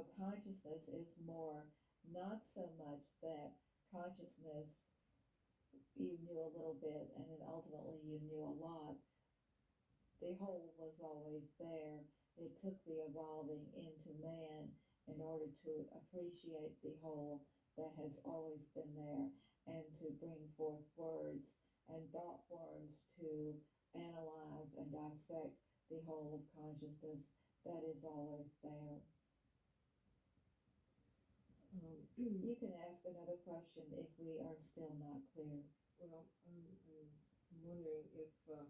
so consciousness is more, not so much that consciousness you knew a little bit and then ultimately you knew a lot. The whole was always there. It took the evolving into man in order to appreciate the whole that has always been there and to bring forth words and thought forms to analyze and dissect the whole of consciousness that is always there. You can ask another question if we are still not clear. Well, I'm wondering if a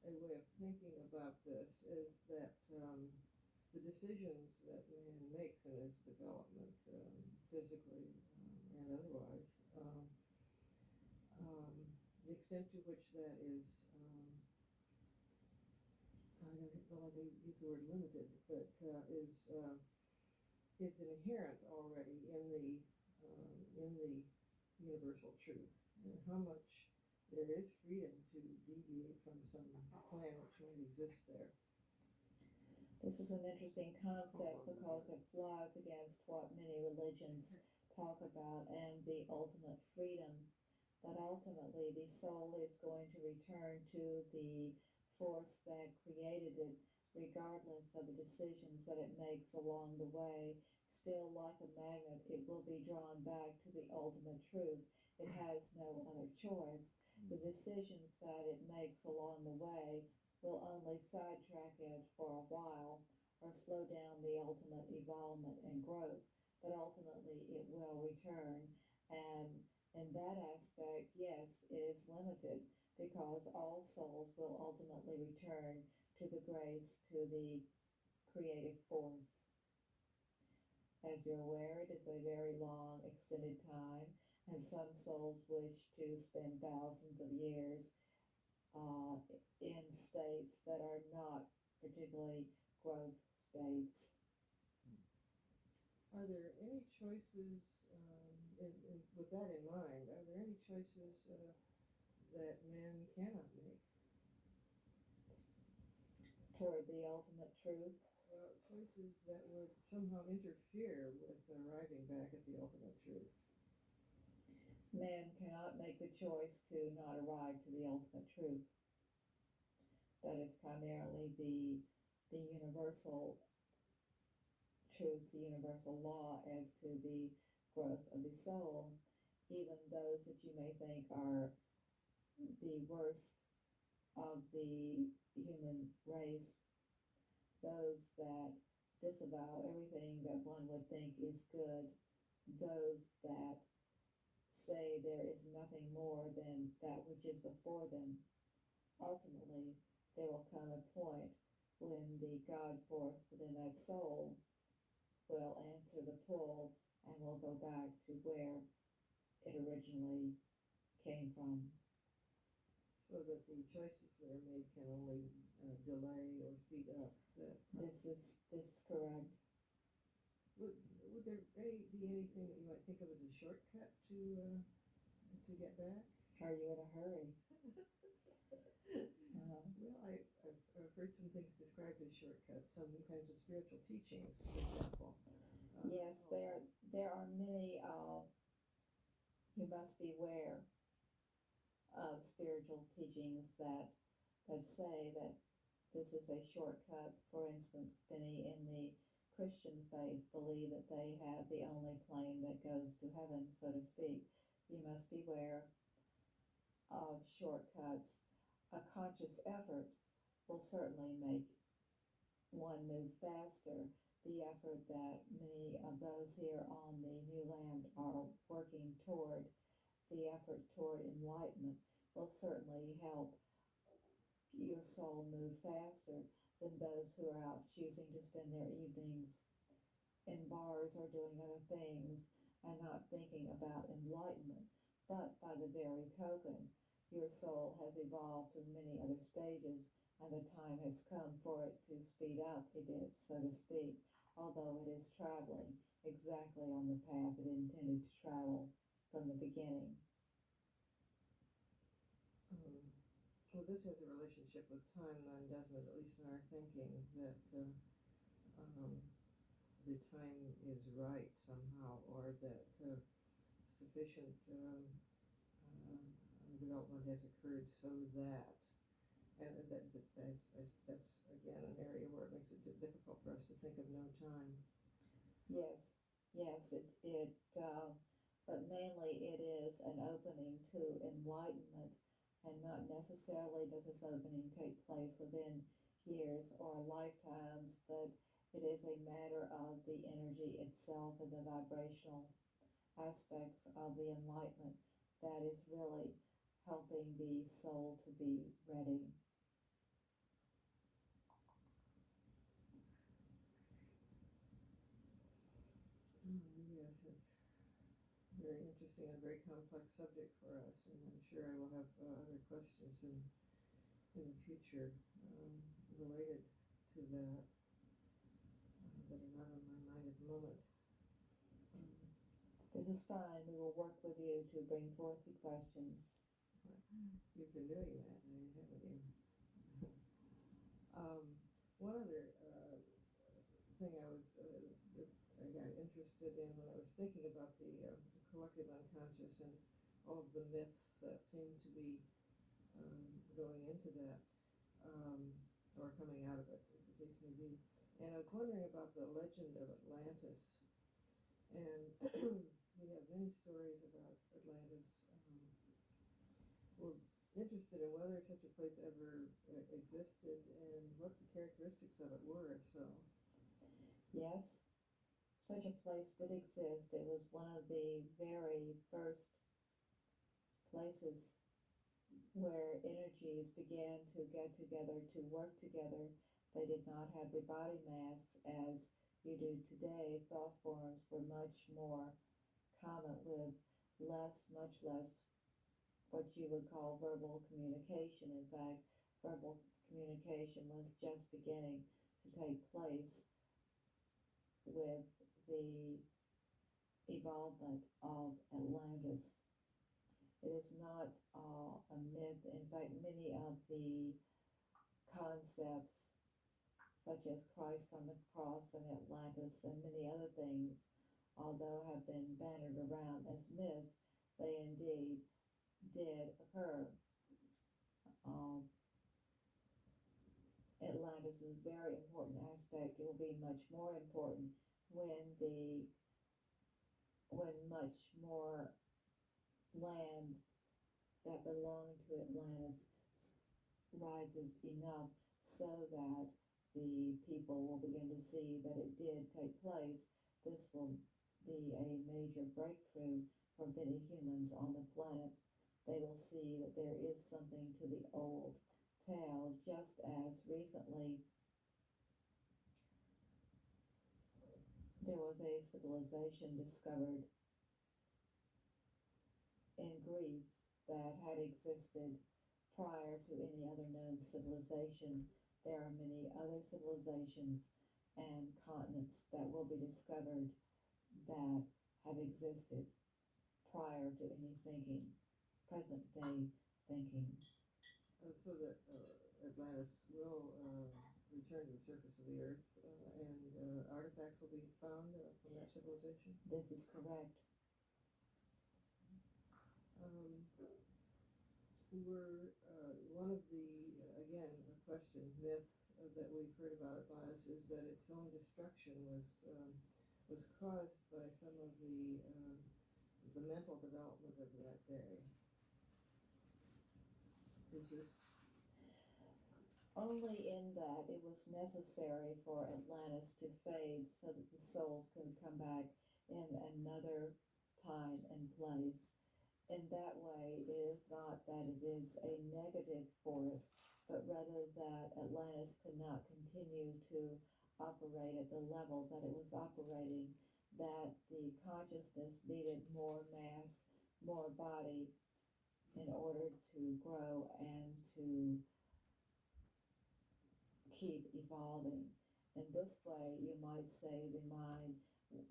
way of thinking about this is that the decisions that man makes in his development, physically and otherwise, the extent to which that is, I don't like to use the word limited, but is inherent already in the universal truth, and how much there is freedom to deviate from some plan which might exist there. This is an interesting concept because it flies against what many religions talk about and the ultimate freedom. But ultimately, the soul is going to return to the force that created it, regardless of the decisions that it makes along the way. Still, like a magnet, it will be drawn back to the ultimate truth. It has no other choice. The decisions that it makes along the way will only sidetrack it for a while or slow down the ultimate evolvement and growth, but ultimately it will return. And in that aspect, yes, it is limited because all souls will ultimately return to the grace, to the creative force. As you're aware, it is a very long, extended time, and some souls wish to spend thousands of years in states that are not particularly growth states. Are there any choices, with that in mind, are there any choices that man cannot make? Toward the ultimate truth? Well, choices that would somehow interfere with arriving back at the ultimate truth. Man cannot make the choice to not arrive to the ultimate truth. That is primarily the universal truth, the universal law as to the growth of the soul. Even those that you may think are the worst of the human race, those that disavow everything that one would think is good, those that say there is nothing more than that which is before them, ultimately there will come a point when the God force within that soul will answer the pull and will go back to where it originally came from. So that the choices that are made can only delay or speed up that. This is correct. Would there be anything that you might think of as a shortcut to get back? Are you in a hurry? Well, I've heard some things described as shortcuts, some kinds of spiritual teachings, for example. Yes, there are many. You must beware of spiritual teachings that say that this is a shortcut. For instance, many in the Christian faith believe that they have the only plane that goes to heaven, so to speak. You must beware of shortcuts. A conscious effort will certainly make one move faster. The effort that many of those here on the new land are working toward, the effort toward enlightenment, will certainly help your soul move faster than those who are out choosing to spend their evenings in bars or doing other things and not thinking about enlightenment. But by the very token, your soul has evolved through many other stages, and the time has come for it to speed up a bit, so to speak, although it is traveling exactly on the path it intended to travel from the beginning. Well, this has a relationship with time, then, doesn't it? At least in our thinking, that the time is right somehow, or that sufficient development has occurred so that, and that's again an area where it makes it difficult for us to think of no time. Yes, but mainly it is an opening to enlightenment, and not necessarily does this opening take place within years or lifetimes, but it is a matter of the energy itself and the vibrational aspects of the enlightenment that is really helping the soul to be ready. Yes, it's very interesting and very complex subject for us, and I'm sure I will have other questions in the future related to that that are not on my mind at the moment. This is fine. We will work with you to bring forth the questions. You've been doing that, haven't you? One other thing I got interested in when I was thinking about the collective unconscious and all of the myths that seem to be going into that, or coming out of it, as the case may be. And I was wondering about the legend of Atlantis. And we have many stories about Atlantis. We're interested in whether such a place ever existed and what the characteristics of it were, if so. Yes, such a place did exist. It was one of the very first places where energies began to get together, to work together. They did not have the body mass as you do today. Thought forms were much more common with much less what you would call verbal communication. In fact, verbal communication was just beginning to take place with the evolvement of Atlantis. It is not a myth. In fact, many of the concepts, such as Christ on the cross and Atlantis and many other things, although have been bannered around as myths, they indeed did occur. Atlantis is a very important aspect. It will be much more important when much more land that belonged to Atlantis rises enough so that the people will begin to see that it did take place. This will be a major breakthrough for many humans on the planet. They will see that there is something to the old tale, just as recently there was a civilization discovered in Greece that had existed prior to any other known civilization. There are many other civilizations and continents that will be discovered that have existed prior to any present day thinking. So that Atlantis will return to the surface of the earth, and artifacts will be found from that civilization? This is correct. One of the, again, a question, myth that we've heard about Atlantis is that its own destruction was caused by some of the mental development of that day. Is this only in that it was necessary for Atlantis to fade so that the souls could come back in another time and place. In that way, it is not that it is a negative force, but rather that Atlantis could not continue to operate at the level that it was operating, that the consciousness needed more mass, more body in order to grow and to keep evolving. In this way, you might say the mind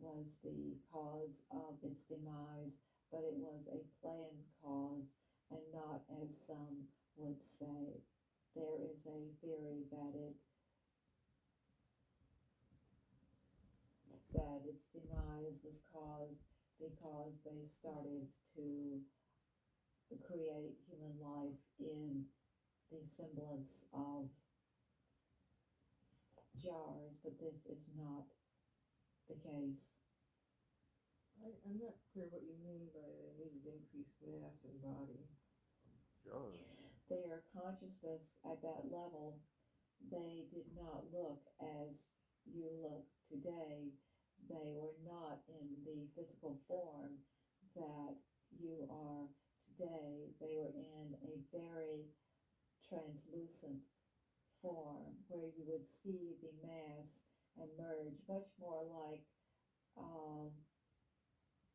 was the cause of its demise, but it was a planned cause and not as some would say. There is a theory that its demise was caused because they started to create human life in the semblance of jars, but this is not the case. I'm not clear what you mean by they needed increased mass and body. Jars. Their consciousness at that level, they did not look as you look today. They were not in the physical form that you are today. They were in a very translucent form where you would see the mass emerge, much more like um,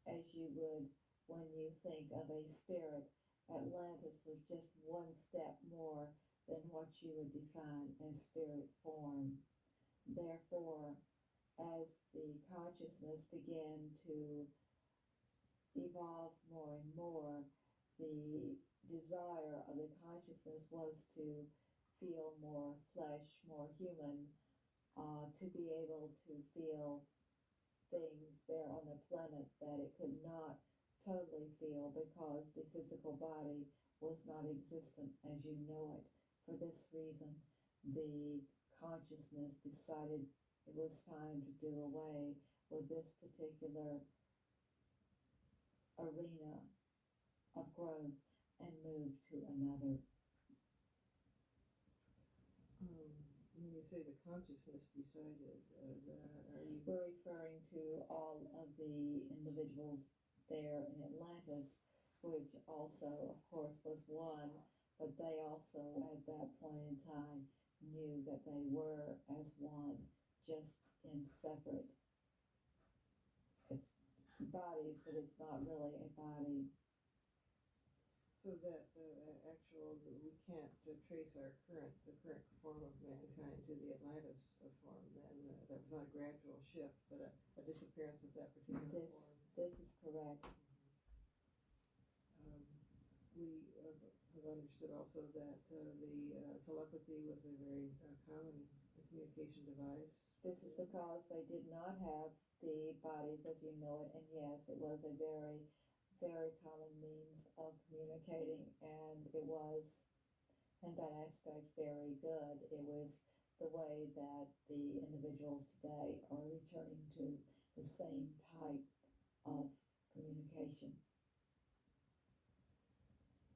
as you would when you think of a spirit. Atlantis was just one step more than what you would define as spirit form. Therefore, as the consciousness began to evolve more and more, the desire of the consciousness was to feel more flesh, more human, to be able to feel things there on the planet that it could not totally feel because the physical body was not existent as you know it. For this reason, the consciousness decided it was time to do away with this particular arena of growth and move to another. When you say the consciousness decided that, are you... We're referring to all of the individuals there in Atlantis, which also, of course, was one, but they also at that point in time knew that they were as one, just in separate bodies, but it's not really a body. So that we can't trace the current form of mankind to the Atlantis form, then that was not a gradual shift, but a disappearance of that particular form. This is correct. We have understood also that the telepathy was a very common communication device. This is because they did not have the bodies as you know it, and yes, it was a very, very common means of communicating, and it was, in that aspect, very good. It was the way that the individuals today are returning to the same type of communication.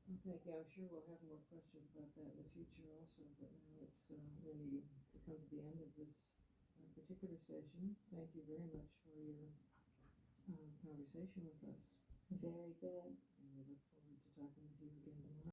Well, thank you. I'm sure we'll have more questions about that in the future also, but now it's we need to come to the end of this particular session. Thank you very much for your conversation with us. Very good. And we look forward to talking with you again tomorrow.